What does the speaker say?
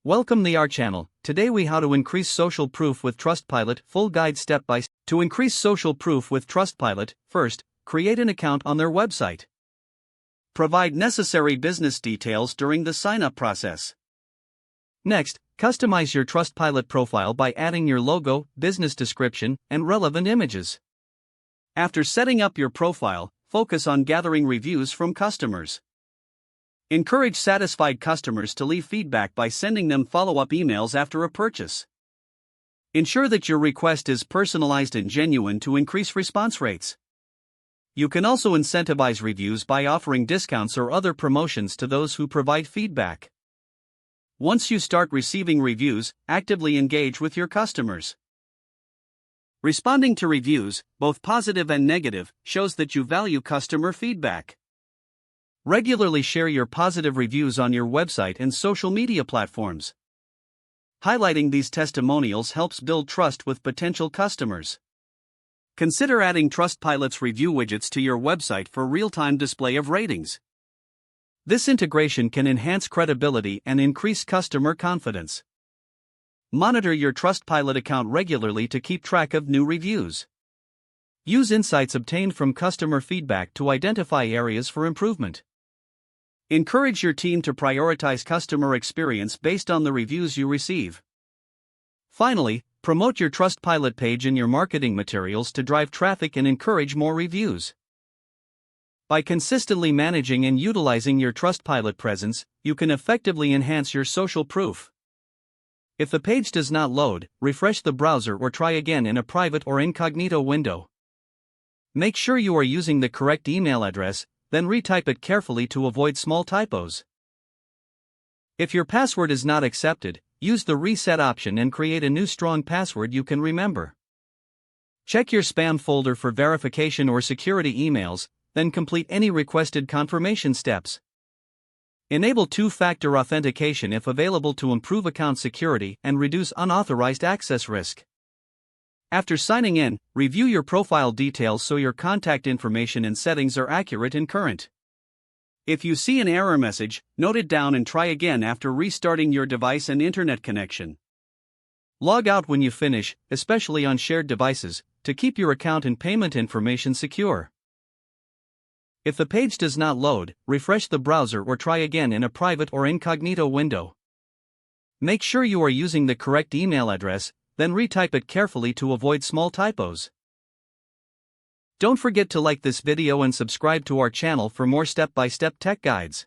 Welcome to our channel. Today we how to increase social proof with Trustpilot, full guide step by step. To increase social proof with Trustpilot, first, create an account on their website. Provide necessary business details during the sign-up process. Next, customize your Trustpilot profile by adding your logo, business description, and relevant images. After setting up your profile, focus on gathering reviews from customers. Encourage satisfied customers to leave feedback by sending them follow-up emails after a purchase. Ensure that your request is personalized and genuine to increase response rates. You can also incentivize reviews by offering discounts or other promotions to those who provide feedback. Once you start receiving reviews, actively engage with your customers. Responding to reviews, both positive and negative, shows that you value customer feedback. Regularly share your positive reviews on your website and social media platforms. Highlighting these testimonials helps build trust with potential customers. Consider adding Trustpilot's review widgets to your website for real-time display of ratings. This integration can enhance credibility and increase customer confidence. Monitor your Trustpilot account regularly to keep track of new reviews. Use insights obtained from customer feedback to identify areas for improvement. Encourage your team to prioritize customer experience based on the reviews you receive. Finally, promote your Trustpilot page in your marketing materials to drive traffic and encourage more reviews. By consistently managing and utilizing your Trustpilot presence, you can effectively enhance your social proof. If the page does not load, refresh the browser or try again in a private or incognito window. Make sure you are using the correct email address, then retype it carefully to avoid small typos. If your password is not accepted, use the reset option and create a new strong password you can remember. Check your spam folder for verification or security emails, then complete any requested confirmation steps. Enable two-factor authentication if available to improve account security and reduce unauthorized access risk. After signing in, review your profile details so your contact information and settings are accurate and current. If you see an error message, note it down and try again after restarting your device and internet connection. Log out when you finish, especially on shared devices, to keep your account and payment information secure. If the page does not load, refresh the browser or try again in a private or incognito window. Make sure you are using the correct email address, then retype it carefully to avoid small typos. Don't forget to like this video and subscribe to our channel for more step-by-step tech guides.